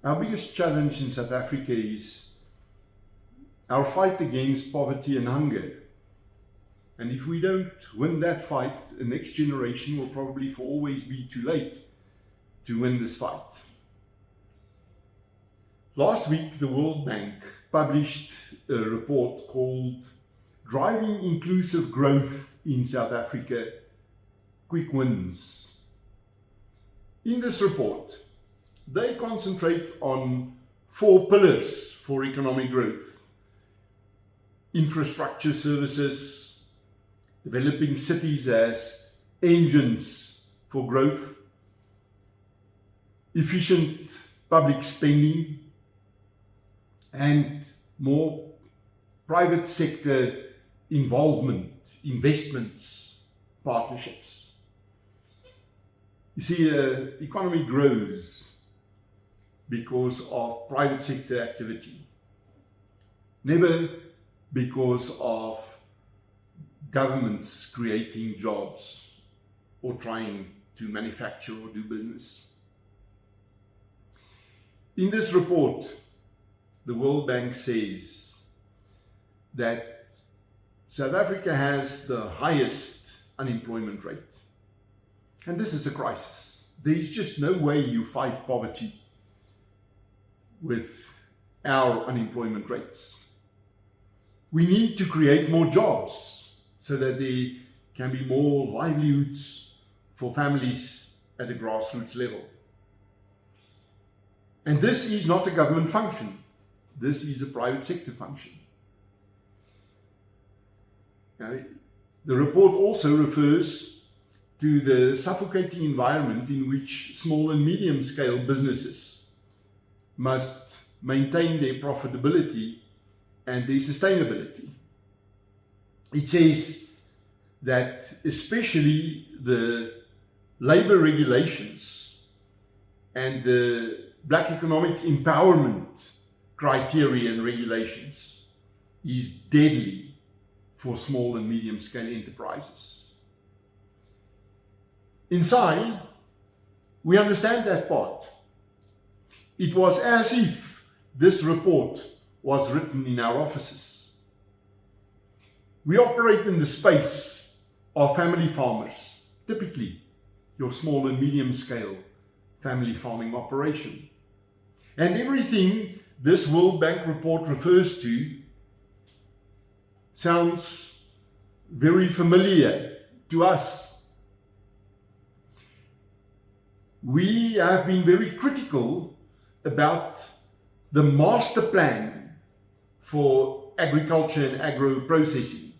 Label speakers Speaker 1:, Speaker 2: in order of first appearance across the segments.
Speaker 1: Our biggest challenge in South Africa is our fight against poverty and hunger. And if we don't win that fight, the next generation will probably for always be too late to win this fight. Last week, the World Bank published a report called Driving Inclusive Growth in South Africa, Quick Wins. In this report, they concentrate on 4 pillars for economic growth: infrastructure services, developing cities as engines for growth, efficient public spending, and more private sector involvement, investments, partnerships. You see, economy grows because of private sector activity, never because of governments creating jobs or trying to manufacture or do business. In this report, the World Bank says that South Africa has the highest unemployment rate. And this is a crisis. There is just no way you fight poverty with our unemployment rates. We need to create more jobs so that there can be more livelihoods for families at the grassroots level. And this is not a government function. This is a private sector function. Now, the report also refers to the suffocating environment in which small and medium-scale businesses must maintain their profitability and their sustainability. It says that especially the labor regulations and the Black economic empowerment criteria and regulations is deadly for small and medium-scale enterprises. Inside, we understand that part. It was as if this report was written in our offices. We operate in the space of family farmers, typically your small and medium-scale family farming operation. And everything this World Bank report refers to sounds very familiar to us. We have been very critical about the master plan for agriculture and agro-processing,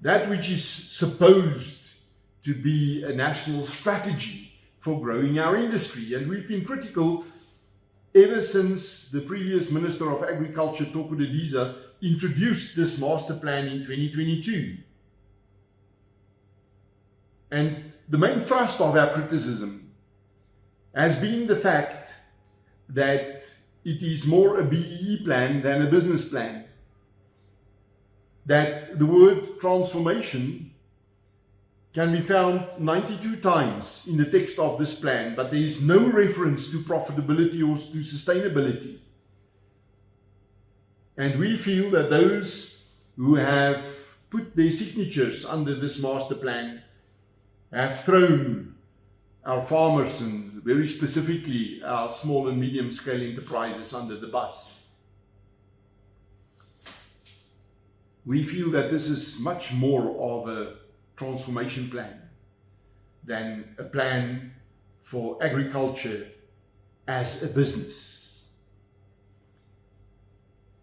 Speaker 1: that which is supposed to be a national strategy for growing our industry. And we've been critical ever since the previous Minister of Agriculture, Theo de Jager, introduced this master plan in 2022. And the main thrust of our criticism has been the fact that it is more a BEE plan than a business plan. That the word transformation can be found 92 times in the text of this plan, but there is no reference to profitability or to sustainability. And we feel that those who have put their signatures under this master plan have thrown our farmers and very specifically our small and medium scale enterprises under the bus. We feel that this is much more of a transformation plan than a plan for agriculture as a business.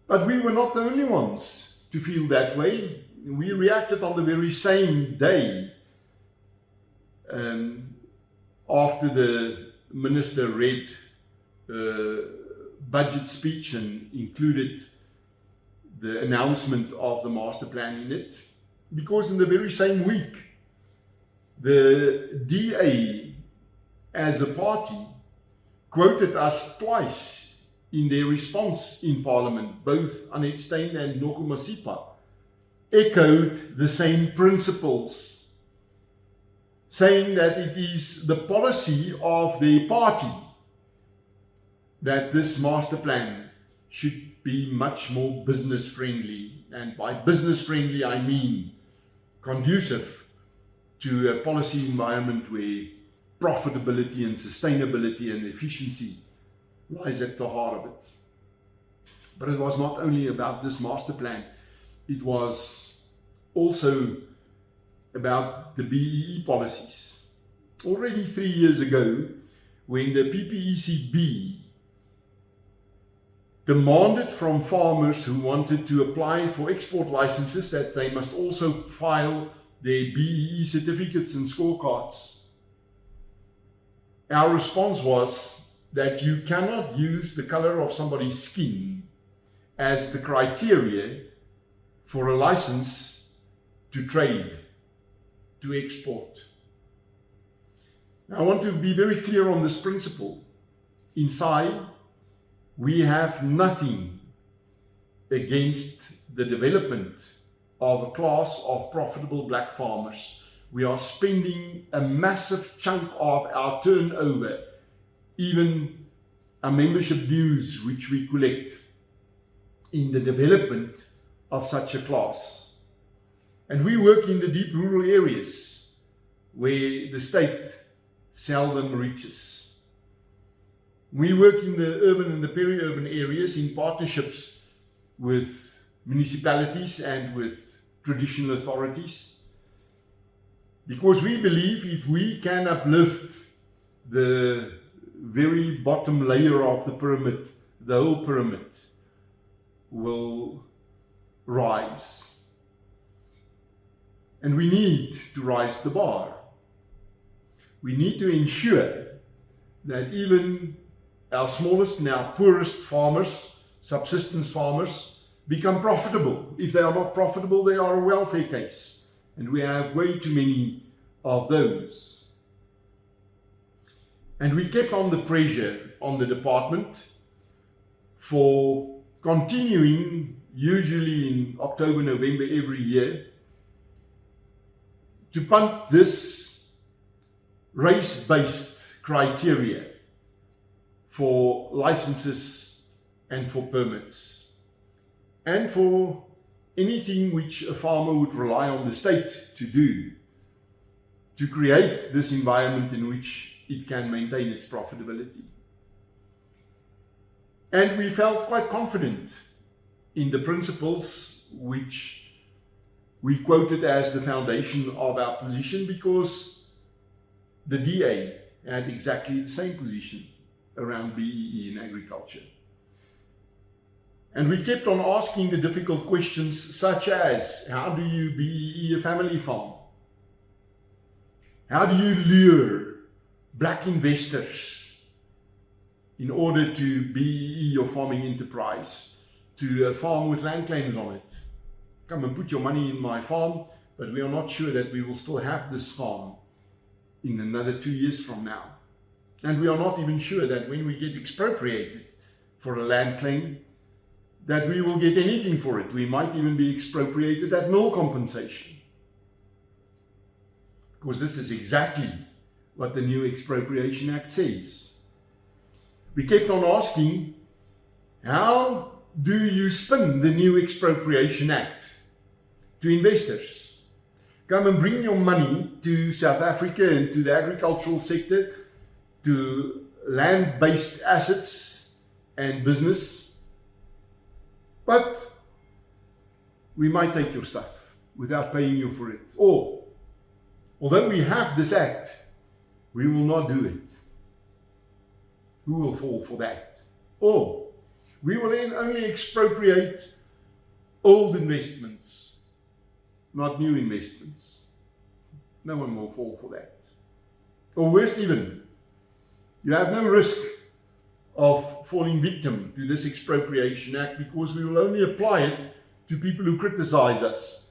Speaker 1: But we were not the only ones to feel that way. We reacted on the very same day after the minister read budget speech and included the announcement of the master plan in it. Because in the very same week, the DA as a party quoted us twice in their response in Parliament. Both Annette Steyn and Noko Masipa echoed the same principles, saying that it is the policy of their party that this master plan should be much more business friendly. And by business friendly, I mean conducive to a policy environment where profitability and sustainability and efficiency lies at the heart of it. But it was not only about this master plan, it was also about the BEE policies. Already 3 years ago, when the PPECB demanded from farmers who wanted to apply for export licenses that they must also file their BEE certificates and scorecards, our response was that you cannot use the color of somebody's skin as the criteria for a license to trade, to export. Now, I want to be very clear on this principle. Inside, we have nothing against the development of a class of profitable black farmers. We are spending a massive chunk of our turnover, even our membership dues, which we collect, in the development of such a class. And we work in the deep rural areas where the state seldom reaches. We work in the urban and the peri-urban areas in partnerships with municipalities and with traditional authorities, because we believe if we can uplift the very bottom layer of the pyramid, the whole pyramid will rise. And we need to rise the bar. We need to ensure that even our smallest and our poorest farmers, subsistence farmers, become profitable. If they are not profitable, they are a welfare case. And we have way too many of those. And we kept on the pressure on the department for continuing, usually in October, November every year, to punt this race-based criteria for licenses and for permits, and for anything which a farmer would rely on the state to do, to create this environment in which it can maintain its profitability. And we felt quite confident in the principles which we quoted as the foundation of our position, because the DA had exactly the same position around BEE in agriculture. And we kept on asking the difficult questions, such as, how do you BEE a family farm? How do you lure black investors in order to BEE your farming enterprise to a farm with land claims on it? Come and put your money in my farm, but we are not sure that we will still have this farm in another 2 years from now. And we are not even sure that when we get expropriated for a land claim, that we will get anything for it. We might even be expropriated at no compensation. Because this is exactly what the new Expropriation Act says. We kept on asking, how do you spin the new Expropriation Act to investors? Come and bring your money to South Africa and to the agricultural sector, to land-based assets and business. But we might take your stuff without paying you for it. Or, although we have this act, we will not do it. Who will fall for that? Or, we will then only expropriate old investments, not new investments. No one will fall for that. Or worst even, you have no risk of falling victim to this Expropriation Act, because we will only apply it to people who criticize us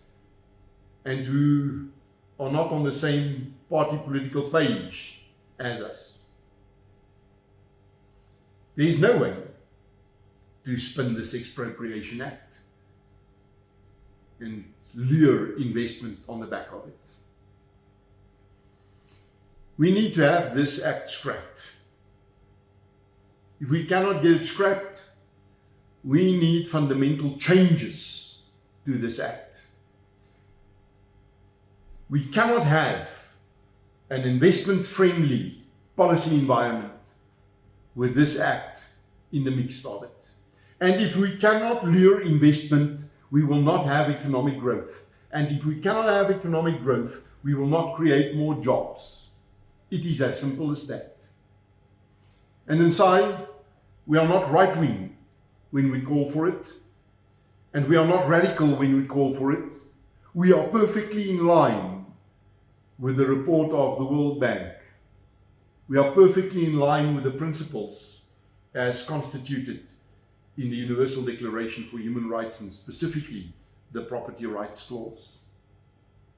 Speaker 1: and who are not on the same party political page as us. There is no way to spin this Expropriation Act and lure investment on the back of it. We need to have this act scrapped. if we cannot get it scrapped, we need fundamental changes to this act. We cannot have an investment-friendly policy environment with this act in the mix of it. And if we cannot lure investment, we will not have economic growth. And if we cannot have economic growth, we will not create more jobs. It is as simple as that. And in SAI, we are not right-wing when we call for it, and we are not radical when we call for it. We are perfectly in line with the report of the World Bank. We are perfectly in line with the principles as constituted in the Universal Declaration for Human Rights, and specifically the Property Rights Clause.